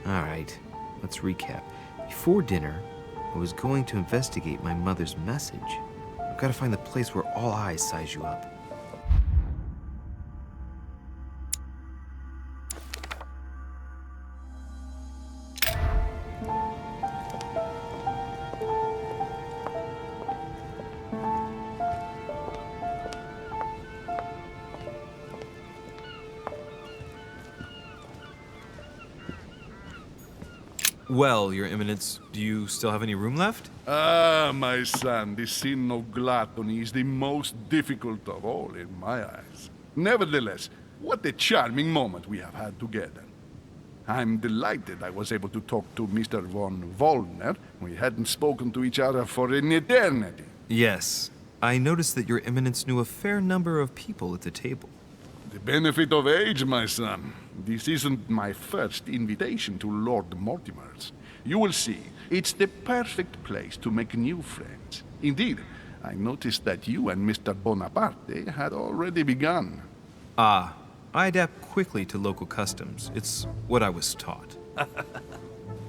Alright, let's recap. Before dinner, I was going to investigate my mother's message. I've got to find the place where all eyes size you up. Well, Your Eminence, do you still have any room left? Ah, my son, the sin of gluttony is the most difficult of all in my eyes. Nevertheless, what a charming moment we have had together. I'm delighted I was able to talk to Mr. von Wollner. We hadn't spoken to each other for an eternity. Yes. I noticed that Your Eminence knew a fair number of people at the table. The benefit of age, my son. This isn't my first invitation to Lord Mortimer's. You will see, it's the perfect place to make new friends. Indeed, I noticed that you and Mr. Bonaparte had already begun. Ah, I adapt quickly to local customs. It's what I was taught.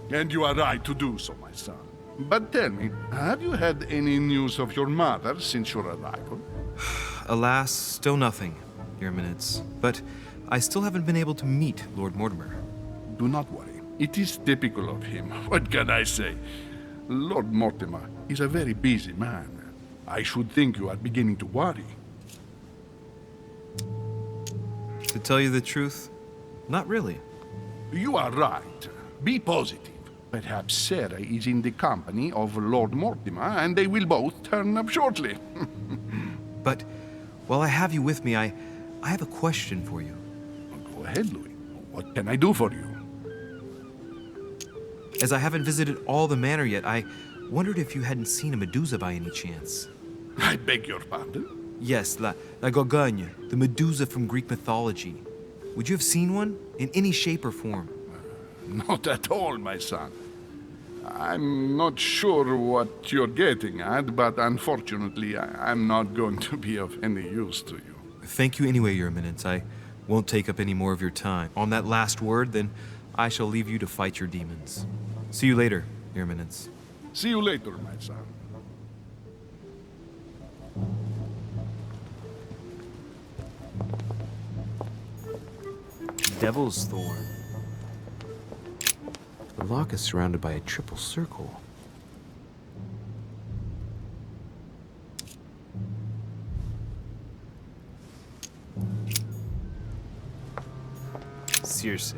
And you are right to do so, my son. But tell me, have you had any news of your mother since your arrival? Alas, still nothing, Your Eminence. But I still haven't been able to meet Lord Mortimer. Do not worry. It is typical of him. What can I say? Lord Mortimer is a very busy man. I should think you are beginning to worry. To tell you the truth, not really. You are right. Be positive. Perhaps Sarah is in the company of Lord Mortimer, and they will both turn up shortly. But while I have you with me, I have a question for you. Go ahead, Louis. What can I do for you? As I haven't visited all the manor yet, I wondered if you hadn't seen a Medusa by any chance. I beg your pardon? Yes, la Gorgon, the Medusa from Greek mythology. Would you have seen one in any shape or form? Not at all, my son. I'm not sure what you're getting at, but unfortunately, I'm not going to be of any use to you. Thank you anyway, Your Eminence. I won't take up any more of your time. On that last word, then I shall leave you to fight your demons. See you later, Your Eminence. See you later, my son. Devil's Thorn. The lock is surrounded by a triple circle. Circe.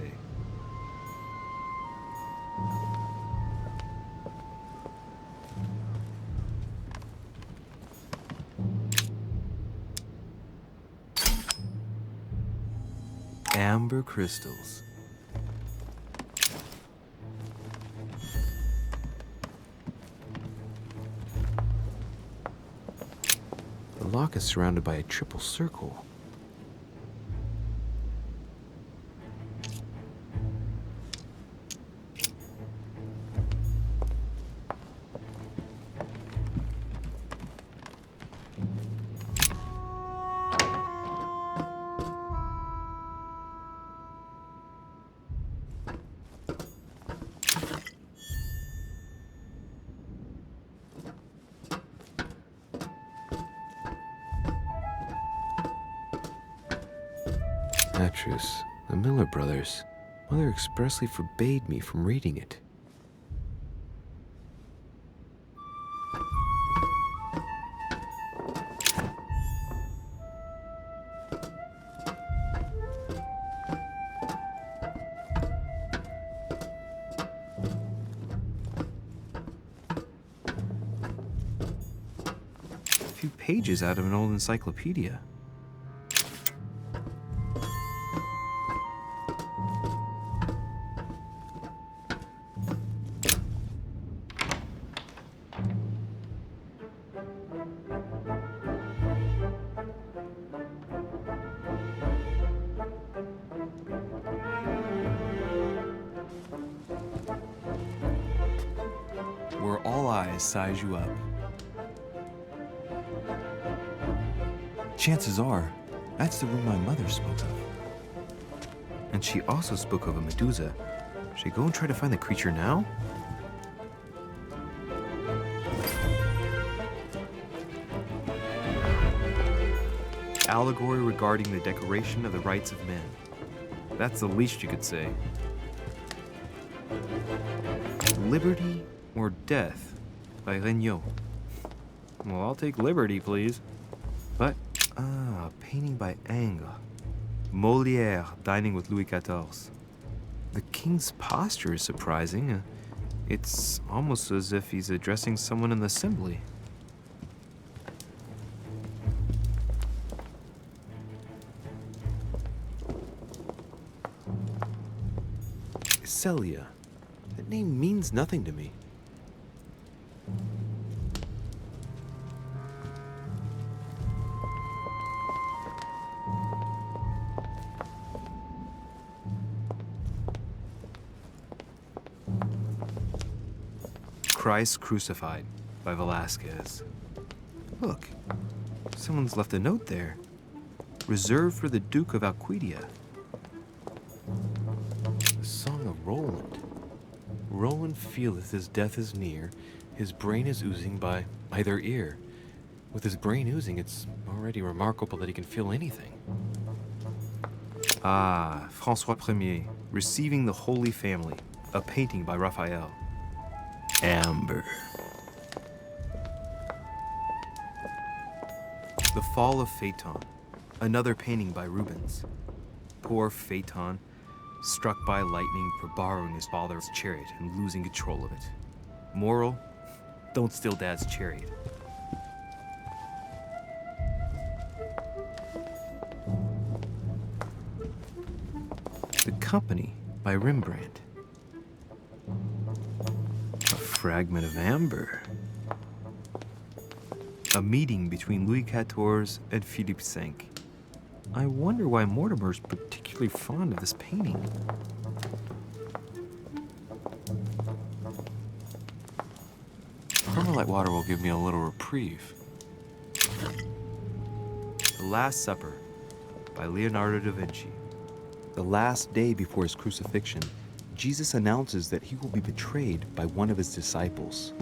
Amber crystals. The lock is surrounded by a triple circle. Petrus, the Miller brothers. Mother expressly forbade me from reading it. A few pages out of an old encyclopedia. Where all eyes size you up. Chances are, that's the room my mother spoke of. And she also spoke of a Medusa. Should I go and try to find the creature now? Allegory regarding the decoration of the rights of men. That's the least you could say. Liberty or Death by Regnault. Well, I'll take liberty, please. But, a painting by Ingres. Molière dining with Louis XIV. The king's posture is surprising. It's almost as if he's addressing someone in the assembly. Celia. That name means nothing to me. Christ Crucified by Velázquez. Look, someone's left a note there. Reserved for the Duke of Alcudia. The Song of Roland. Roland feeleth his death is near, his brain is oozing by either ear. With his brain oozing, it's already remarkable that he can feel anything. Ah, François Ier, Receiving the Holy Family, a painting by Raphael. Amber. The Fall of Phaeton, another painting by Rubens. Poor Phaeton, struck by lightning for borrowing his father's chariot and losing control of it. Moral, don't steal Dad's chariot. The Company by Rembrandt. A fragment of amber. A meeting between Louis XIV and Philippe V. I wonder why Mortimer's particularly fond of this painting. Carmelite water will give me a little reprieve. The Last Supper by Leonardo da Vinci. The last day before his crucifixion, Jesus announces that he will be betrayed by one of his disciples.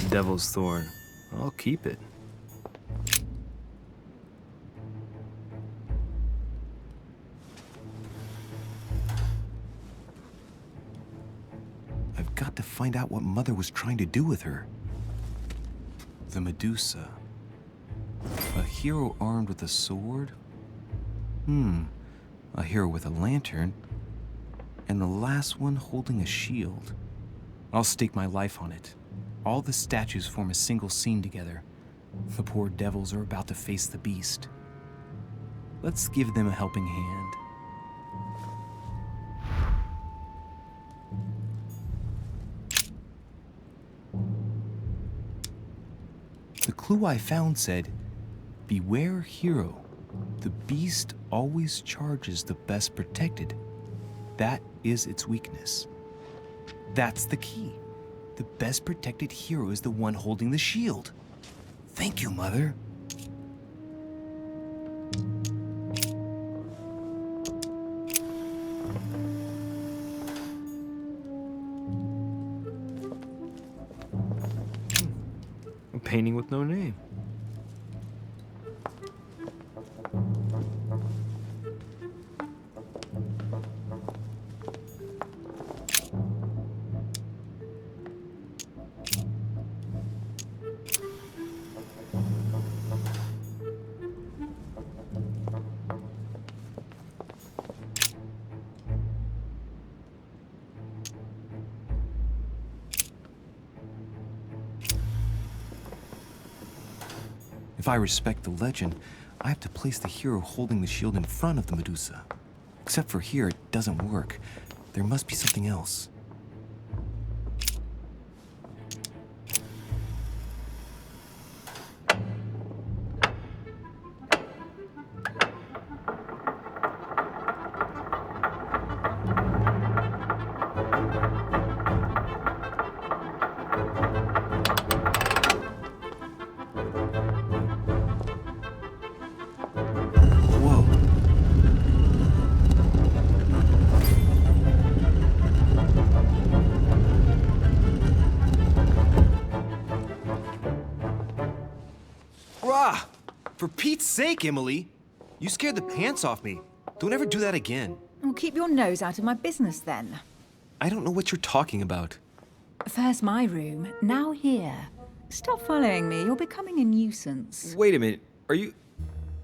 Devil's Thorn. I'll keep it. I've got to find out what Mother was trying to do with her. The Medusa. A hero armed with a sword? A hero with a lantern. And the last one holding a shield. I'll stake my life on it. All the statues form a single scene together. The poor devils are about to face the beast. Let's give them a helping hand. The clue I found said, "Beware hero. The beast always charges the best protected. That is its weakness." That's the key. The best protected hero is the one holding the shield. Thank you, Mother. A painting with no name. If I respect the legend, I have to place the hero holding the shield in front of the Medusa. Except for here, it doesn't work. There must be something else. Whoa. Rah! For Pete's sake, Emily! You scared the pants off me. Don't ever do that again. Well, keep your nose out of my business then. I don't know what you're talking about. First my room, now here. Stop following me, you're becoming a nuisance. Wait a minute.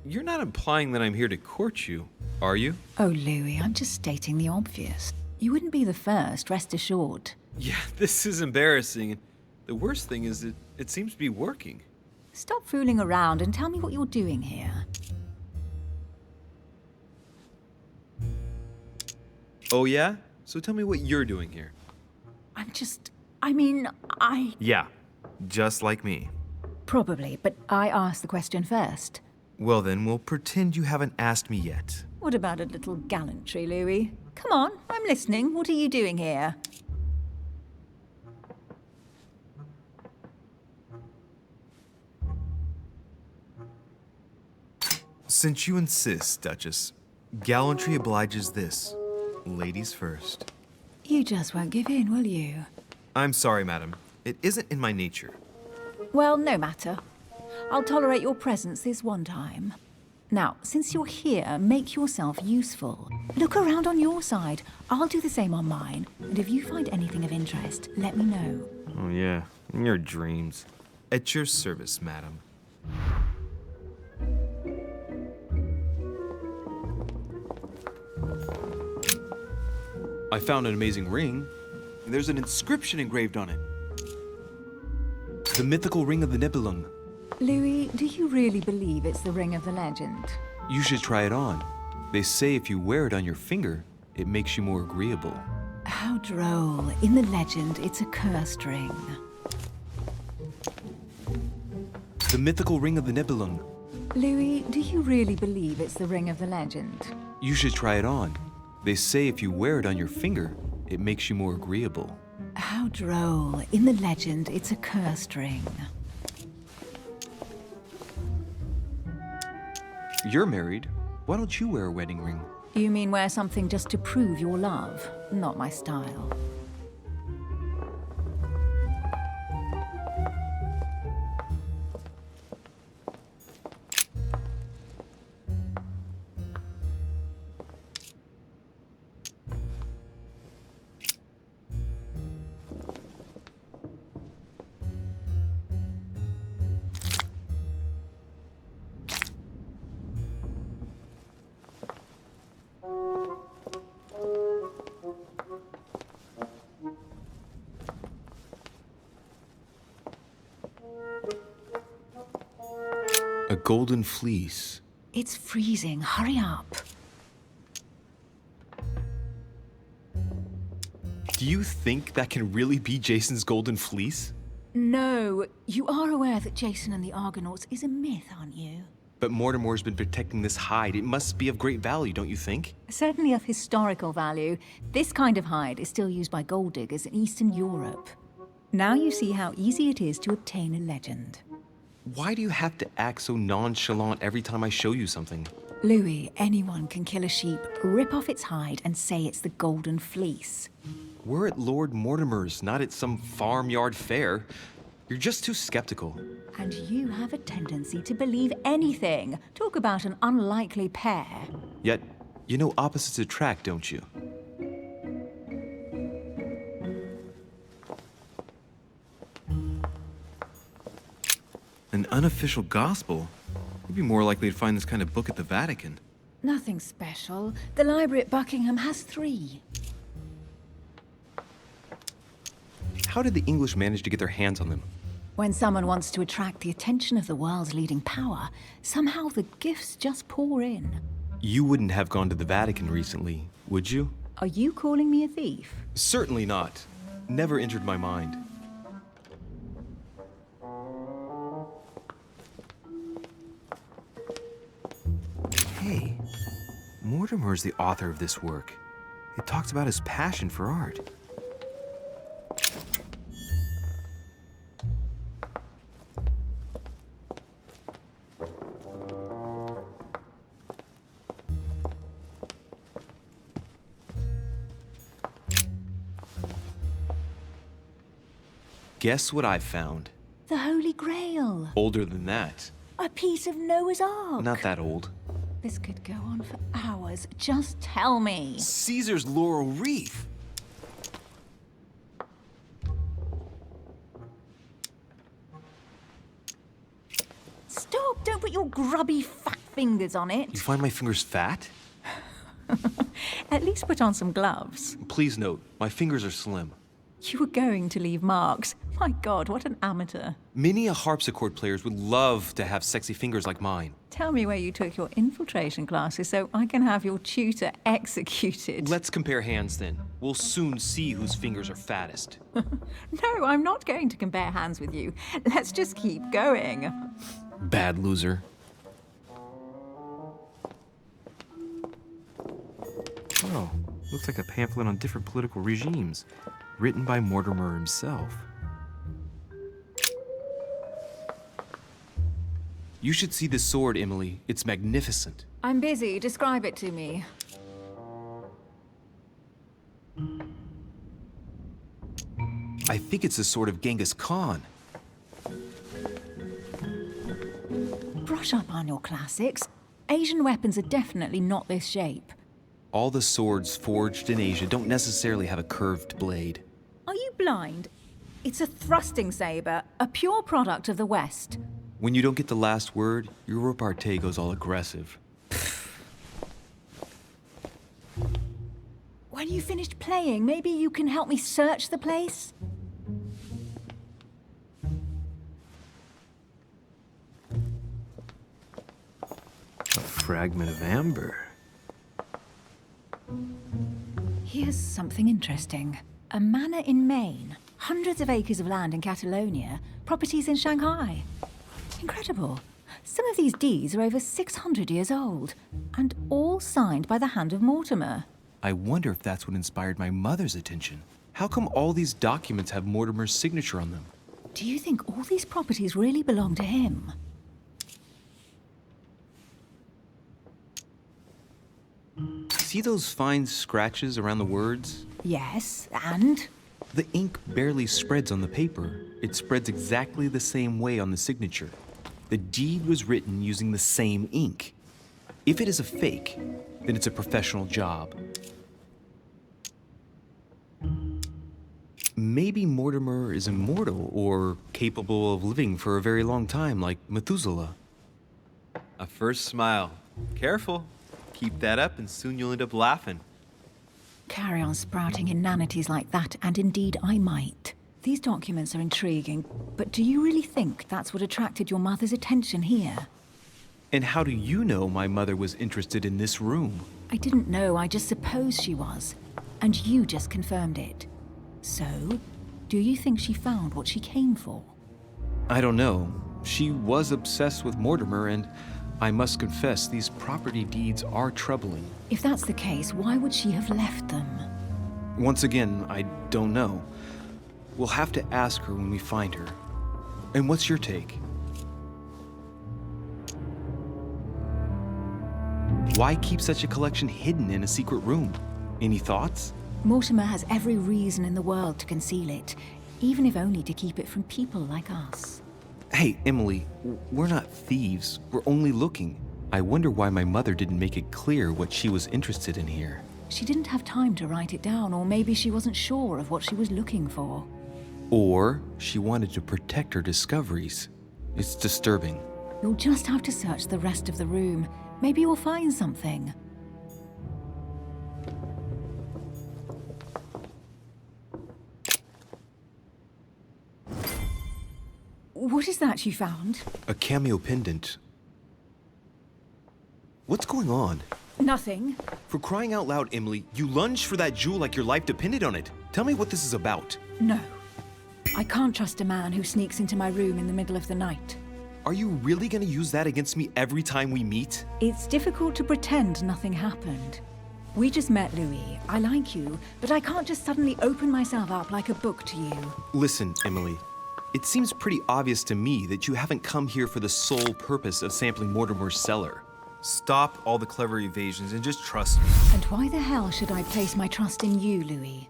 You're not implying that I'm here to court you, are you? Oh, Louis, I'm just stating the obvious. You wouldn't be the first, rest assured. Yeah, this is embarrassing. The worst thing is it seems to be working. Stop fooling around and tell me what you're doing here. Oh yeah? So tell me what you're doing here. I... Yeah, just like me. Probably, but I asked the question first. Well then, we'll pretend you haven't asked me yet. What about a little gallantry, Louis? Come on, I'm listening. What are you doing here? Since you insist, Duchess, gallantry obliges this. Ladies first. You just won't give in, will you? I'm sorry, madam. It isn't in my nature. Well, no matter. I'll tolerate your presence this one time. Now, since you're here, make yourself useful. Look around on your side. I'll do the same on mine. And if you find anything of interest, let me know. Oh yeah, in your dreams. At your service, madam. I found an amazing ring. There's an inscription engraved on it. The mythical ring of the Nibelung. Louis, do you really believe it's the ring of the legend? You should try it on. They say if you wear it on your finger, it makes you more agreeable. How droll. In the legend, it's a cursed ring. The mythical ring of the Nibelung. Louis, do you really believe it's the ring of the legend? You should try it on. They say if you wear it on your finger, it makes you more agreeable. How droll. In the legend, it's a cursed ring. You're married. Why don't you wear a wedding ring? You mean wear something just to prove your love? Not my style. A golden fleece. It's freezing. Hurry up. Do you think that can really be Jason's golden fleece? No, you are aware that Jason and the Argonauts is a myth, aren't you? But Mortimer's been protecting this hide. It must be of great value, don't you think? Certainly of historical value. This kind of hide is still used by gold diggers in Eastern Europe. Now you see how easy it is to obtain a legend. Why do you have to act so nonchalant every time I show you something? Louis, anyone can kill a sheep, rip off its hide, and say it's the golden fleece. We're at Lord Mortimer's, not at some farmyard fair. You're just too skeptical. And you have a tendency to believe anything. Talk about an unlikely pair. Yet, you know opposites attract, don't you? An unofficial gospel? You'd be more likely to find this kind of book at the Vatican. Nothing special. The library at Buckingham has 3. How did the English manage to get their hands on them? When someone wants to attract the attention of the world's leading power, somehow the gifts just pour in. You wouldn't have gone to the Vatican recently, would you? Are you calling me a thief? Certainly not. Never entered my mind. Hey, Mortimer is the author of this work. It talks about his passion for art. Guess what I found? The Holy Grail. Older than that. A piece of Noah's Ark. Not that old. This could go on for hours. Just tell me. Caesar's laurel wreath. Stop! Don't put your grubby fat fingers on You it. find my fingers fat? At least put on some gloves. Please note, my fingers are slim. You were going to leave marks. My God, what an amateur. Many a harpsichord players would love to have sexy fingers like mine. Tell me where you took your infiltration classes so I can have your tutor executed. Let's compare hands then. We'll soon see whose fingers are fattest. No, I'm not going to compare hands with you. Let's just keep going. Bad loser. Oh, looks like a pamphlet on different political regimes, written by Mortimer himself. You should see this sword, Emily. It's magnificent. I'm busy. Describe it to me. I think it's the sword of Genghis Khan. Brush up on your classics. Asian weapons are definitely not this shape. All the swords forged in Asia don't necessarily have a curved blade. Are you blind? It's a thrusting saber, a pure product of the West. When you don't get the last word, your repartee goes all aggressive. When you finished playing, maybe you can help me search the place? A fragment of amber. Here's something interesting. A manor in Maine, hundreds of acres of land in Catalonia, properties in Shanghai. Incredible. Some of these deeds are over 600 years old, and all signed by the hand of Mortimer. I wonder if that's what inspired my mother's attention. How come all these documents have Mortimer's signature on them? Do you think all these properties really belong to him? See those fine scratches around the words? Yes, and? The ink barely spreads on the paper. It spreads exactly the same way on the signature. The deed was written using the same ink. If it is a fake, then it's a professional job. Maybe Mortimer is immortal or capable of living for a very long time, like Methuselah. A first smile. Careful. Keep that up and soon you'll end up laughing. Carry on sprouting inanities like that, and indeed I might. These documents are intriguing, but do you really think that's what attracted your mother's attention here? And how do you know my mother was interested in this room? I didn't know, I just supposed she was. And you just confirmed it. So, do you think she found what she came for? I don't know. She was obsessed with Mortimer, and I must confess these property deeds are troubling. If that's the case, why would she have left them? Once again, I don't know. We'll have to ask her when we find her. And what's your take? Why keep such a collection hidden in a secret room? Any thoughts? Mortimer has every reason in the world to conceal it, even if only to keep it from people like us. Hey, Emily, we're not thieves. We're only looking. I wonder why my mother didn't make it clear what she was interested in here. She didn't have time to write it down, or maybe she wasn't sure of what she was looking for. Or she wanted to protect her discoveries. It's disturbing. You'll just have to search the rest of the room. Maybe you'll find something. What is that you found? A cameo pendant. What's going on? Nothing. For crying out loud, Emily, you lunged for that jewel like your life depended on it. Tell me what this is about. No. I can't trust a man who sneaks into my room in the middle of the night. Are you really gonna use that against me every time we meet? It's difficult to pretend nothing happened. We just met, Louis. I like you, but I can't just suddenly open myself up like a book to you. Listen, Emily. It seems pretty obvious to me that you haven't come here for the sole purpose of sampling Mortimer's cellar. Stop all the clever evasions and just trust me. And why the hell should I place my trust in you, Louis?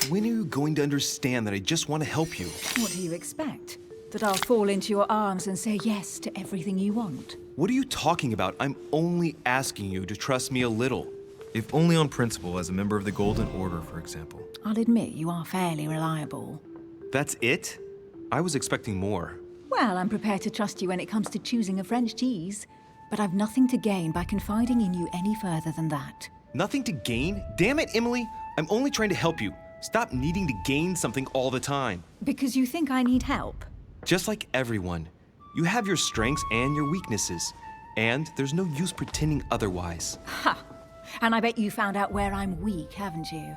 When are you going to understand that I just want to help you? What do you expect? That I'll fall into your arms and say yes to everything you want? What are you talking about? I'm only asking you to trust me a little. If only on principle, as a member of the Golden Order, for example. I'll admit you are fairly reliable. That's it? I was expecting more. Well, I'm prepared to trust you when it comes to choosing a French cheese. But I've nothing to gain by confiding in you any further than that. Nothing to gain? Damn it, Emily! I'm only trying to help you. Stop needing to gain something all the time. Because you think I need help? Just like everyone, you have your strengths and your weaknesses. And there's no use pretending otherwise. Ha! And I bet you found out where I'm weak, haven't you?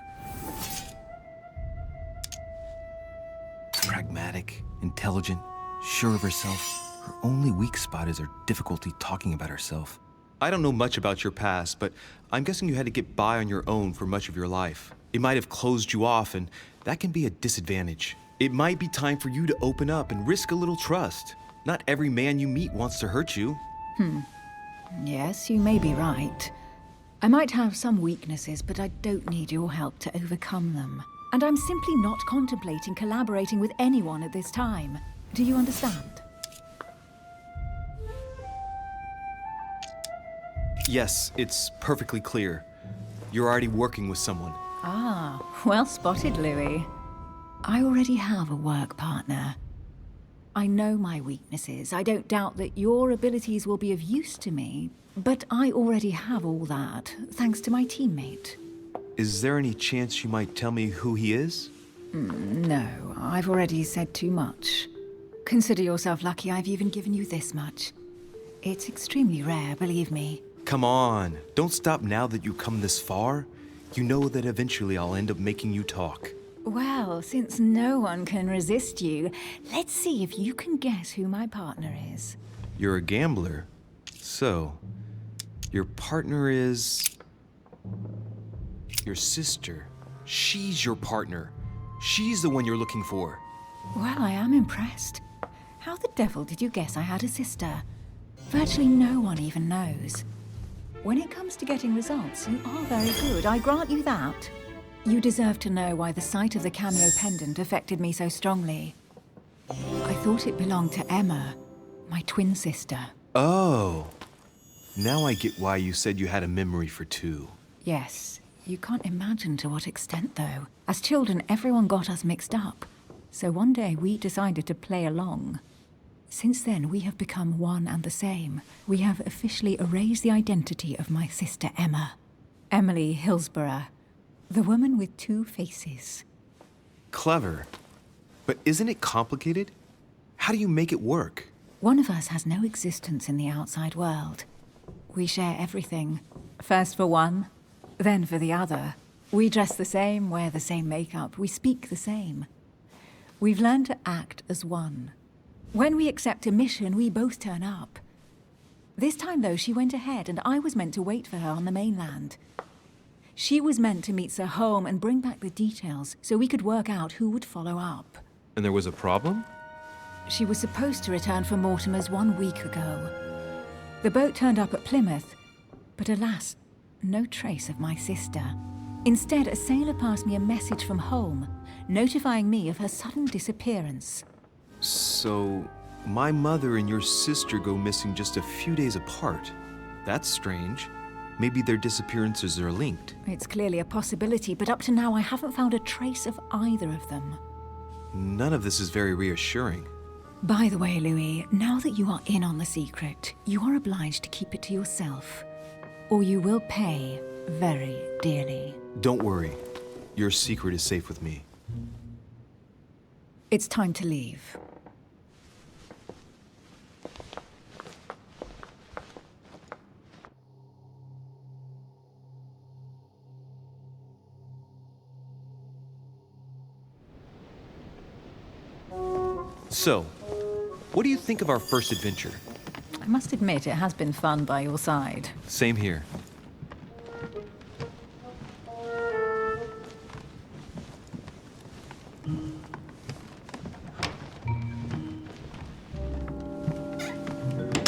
Pragmatic, intelligent, sure of herself. Her only weak spot is her difficulty talking about herself. I don't know much about your past, but I'm guessing you had to get by on your own for much of your life. It might have closed you off, and that can be a disadvantage. It might be time for you to open up and risk a little trust. Not every man you meet wants to hurt you. Yes, you may be right. I might have some weaknesses, but I don't need your help to overcome them. And I'm simply not contemplating collaborating with anyone at this time. Do you understand? Yes, it's perfectly clear. You're already working with someone. Ah, well spotted, Louis. I already have a work partner. I know my weaknesses. I don't doubt that your abilities will be of use to me, but I already have all that, thanks to my teammate. Is there any chance you might tell me who he is? No, I've already said too much. Consider yourself lucky I've even given you this much. It's extremely rare, believe me. Come on, don't stop now that you've come this far. You know that eventually I'll end up making you talk. Well, since no one can resist you, let's see if you can guess who my partner is. You're a gambler. So, your partner is... your sister. She's your partner. She's the one you're looking for. Well, I am impressed. How the devil did you guess I had a sister? Virtually no one even knows. When it comes to getting results, you are very good, I grant you that. You deserve to know why the sight of the cameo pendant affected me so strongly. I thought it belonged to Emma, my twin sister. Oh. Now I get why you said you had a memory for two. Yes, you can't imagine to what extent, though. As children, everyone got us mixed up. So one day we decided to play along. Since then, we have become one and the same. We have officially erased the identity of my sister Emma. Emily Hillsborough, the woman with two faces. Clever. But isn't it complicated? How do you make it work? One of us has no existence in the outside world. We share everything. First for one, then for the other. We dress the same, wear the same makeup, we speak the same. We've learned to act as one. When we accept a mission, we both turn up. This time, though, she went ahead, and I was meant to wait for her on the mainland. She was meant to meet Sir Home and bring back the details so we could work out who would follow up. And there was a problem? She was supposed to return from Mortimer's 1 week ago. The boat turned up at Plymouth, but alas, no trace of my sister. Instead, a sailor passed me a message from home, notifying me of her sudden disappearance. So, my mother and your sister go missing just a few days apart. That's strange. Maybe their disappearances are linked. It's clearly a possibility, but up to now I haven't found a trace of either of them. None of this is very reassuring. By the way, Louis, now that you are in on the secret, you are obliged to keep it to yourself, or you will pay very dearly. Don't worry. Your secret is safe with me. It's time to leave. So, what do you think of our first adventure? I must admit, it has been fun by your side. Same here.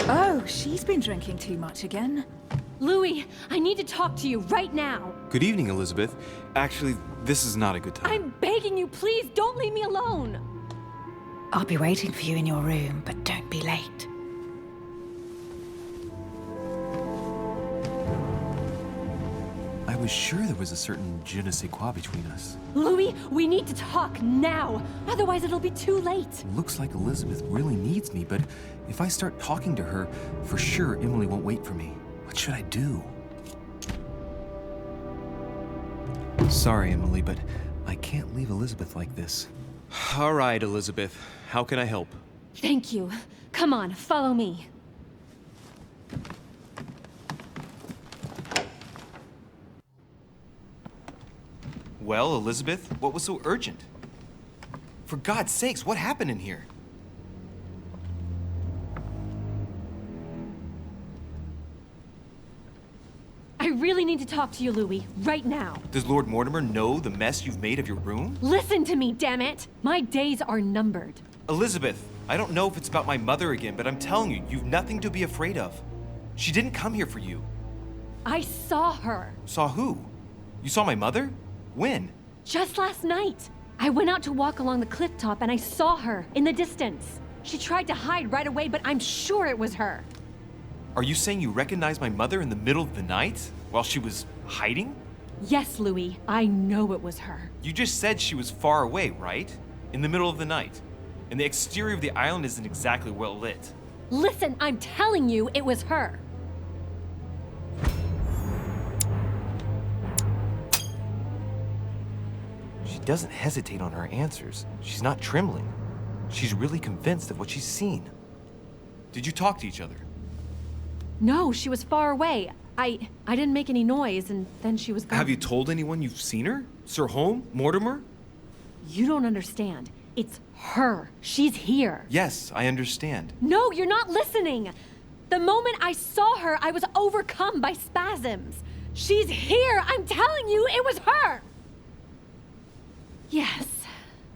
Oh, she's been drinking too much again. Louis, I need to talk to you right now. Good evening, Elizabeth. Actually, this is not a good time. I'm begging you, please don't leave me alone. I'll be waiting for you in your room, but don't be late. I was sure there was a certain je ne sais quoi between us. Louis, we need to talk now. Otherwise, it'll be too late. Looks like Elizabeth really needs me, but if I start talking to her, for sure Emily won't wait for me. What should I do? Sorry, Emily, but I can't leave Elizabeth like this. All right, Elizabeth. How can I help? Thank you. Come on, follow me. Well, Elizabeth, what was so urgent? For God's sakes, what happened in here? I really need to talk to you, Louis, right now. Does Lord Mortimer know the mess you've made of your room? Listen to me, damn it! My days are numbered. Elizabeth, I don't know if it's about my mother again, but I'm telling you, you've nothing to be afraid of. She didn't come here for you. I saw her. Saw who? You saw my mother? When? Just last night. I went out to walk along the cliff top and I saw her in the distance. She tried to hide right away, but I'm sure it was her. Are you saying you recognized my mother in the middle of the night while she was hiding? Yes, Louis, I know it was her. You just said she was far away, right? In the middle of the night. And the exterior of the island isn't exactly well lit. Listen, I'm telling you, it was her. She doesn't hesitate on her answers. She's not trembling. She's really convinced of what she's seen. Did you talk to each other? No, she was far away. I didn't make any noise, and then she was gone. Have you told anyone you've seen her? Sir Holm? Mortimer? You don't understand. It's her. She's here. Yes, I understand. No, you're not listening. The moment I saw her, I was overcome by spasms. She's here. I'm telling you, it was her. Yes,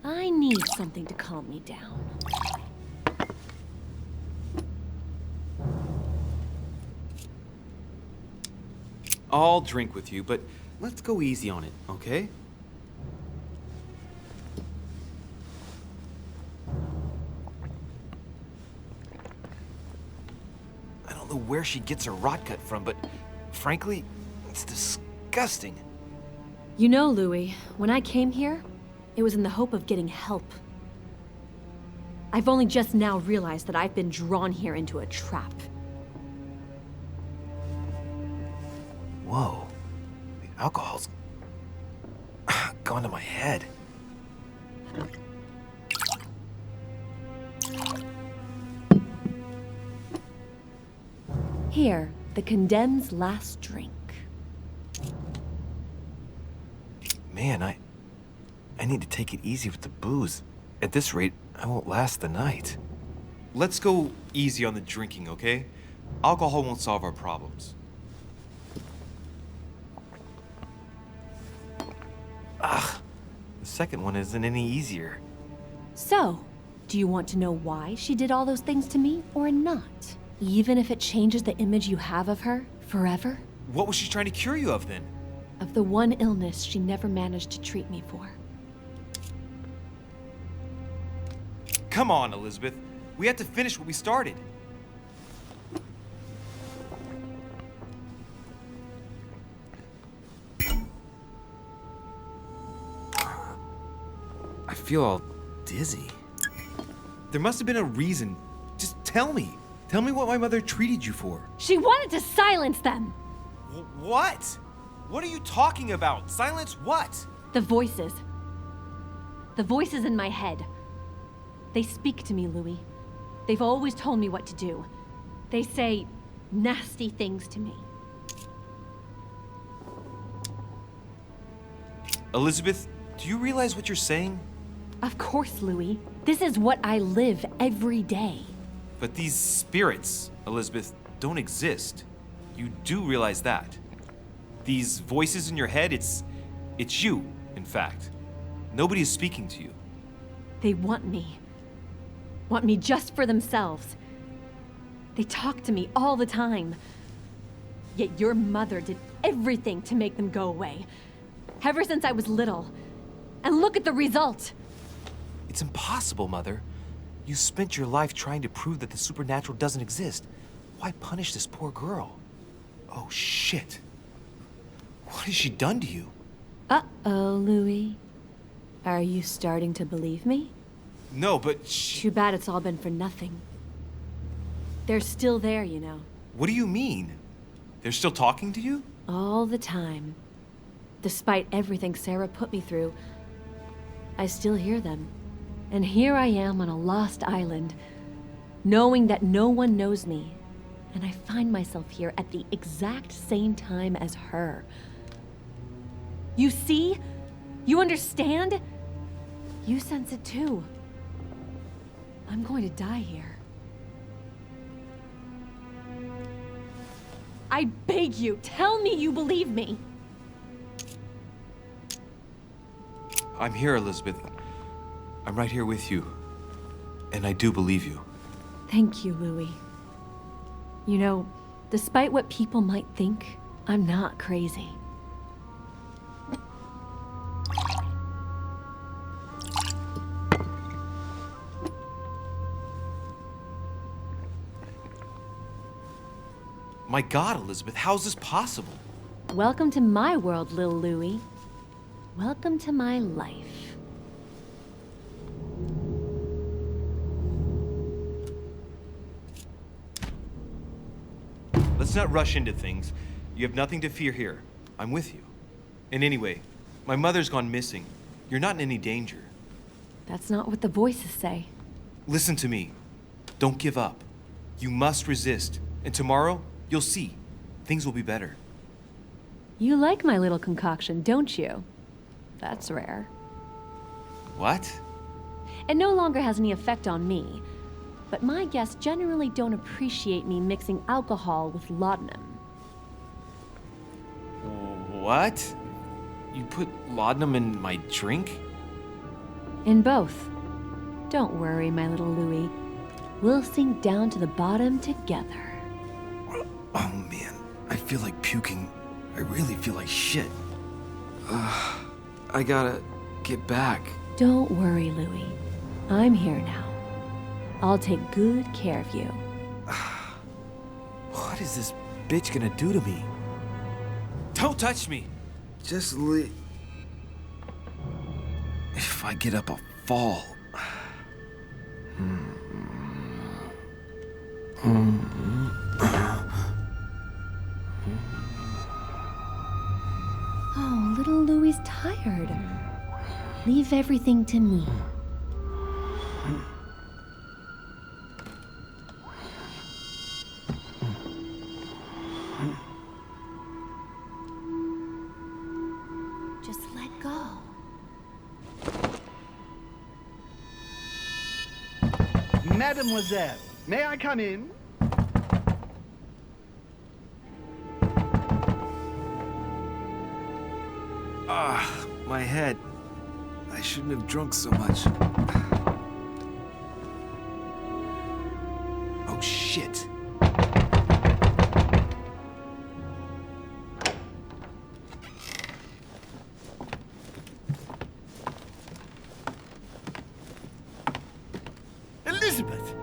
I need something to calm me down. I'll drink with you, but let's go easy on it, okay? I don't know where she gets her rot gut from, but frankly, it's disgusting. You know, Louis, when I came here, it was in the hope of getting help. I've only just now realized that I've been drawn here into a trap. Whoa, the alcohol's gone to my head. Here, the condemned's last drink. Man, I need to take it easy with the booze. At this rate, I won't last the night. Let's go easy on the drinking, okay? Alcohol won't solve our problems. Ugh, the second one isn't any easier. So, do you want to know why she did all those things to me or not? Even if it changes the image you have of her forever? What was she trying to cure you of then? Of the one illness she never managed to treat me for. Come on, Elizabeth. We have to finish what we started. I feel all dizzy. There must have been a reason. Just tell me. Tell me what my mother treated you for. She wanted to silence them! What? What are you talking about? Silence what? The voices. The voices in my head. They speak to me, Louis. They've always told me what to do. They say nasty things to me. Elizabeth, do you realize what you're saying? Of course, Louis. This is what I live every day. But these spirits, Elizabeth, don't exist. You do realize that. These voices in your head, it's you, in fact. Nobody is speaking to you. They want me. Want me just for themselves. They talk to me all the time. Yet your mother did everything to make them go away. Ever since I was little. And look at the result! It's impossible, Mother. You spent your life trying to prove that the supernatural doesn't exist. Why punish this poor girl? Oh, shit. What has she done to you? Uh-oh, Louis. Are you starting to believe me? No, but Too bad it's all been for nothing. They're still there, you know. What do you mean? They're still talking to you? All the time. Despite everything Sarah put me through, I still hear them. And here I am on a lost island, knowing that no one knows me. And I find myself here at the exact same time as her. You see? You understand? You sense it too. I'm going to die here. I beg you, tell me you believe me. I'm here, Elizabeth. I'm right here with you. And I do believe you. Thank you, Louis. You know, despite what people might think, I'm not crazy. My God, Elizabeth, how's this possible? Welcome to my world, Lil Louis. Welcome to my life. Let's not rush into things. You have nothing to fear here. I'm with you. And anyway, my mother's gone missing. You're not in any danger. That's not what the voices say. Listen to me. Don't give up. You must resist. And tomorrow, you'll see. Things will be better. You like my little concoction, don't you? That's rare. What? It no longer has any effect on me, but my guests generally don't appreciate me mixing alcohol with laudanum. What? You put laudanum in my drink? In both. Don't worry, my little Louis. We'll sink down to the bottom together. Oh man, I feel like puking. I really feel like shit. I gotta get back. Don't worry, Louis. I'm here now. I'll take good care of you. What is this bitch gonna do to me? Don't touch me! Just leave. If I get up, I'll fall. Oh, little Louis tired. Leave everything to me. Just let go. Mademoiselle, may I come in? My head. I shouldn't have drunk so much. Oh shit. Elizabeth,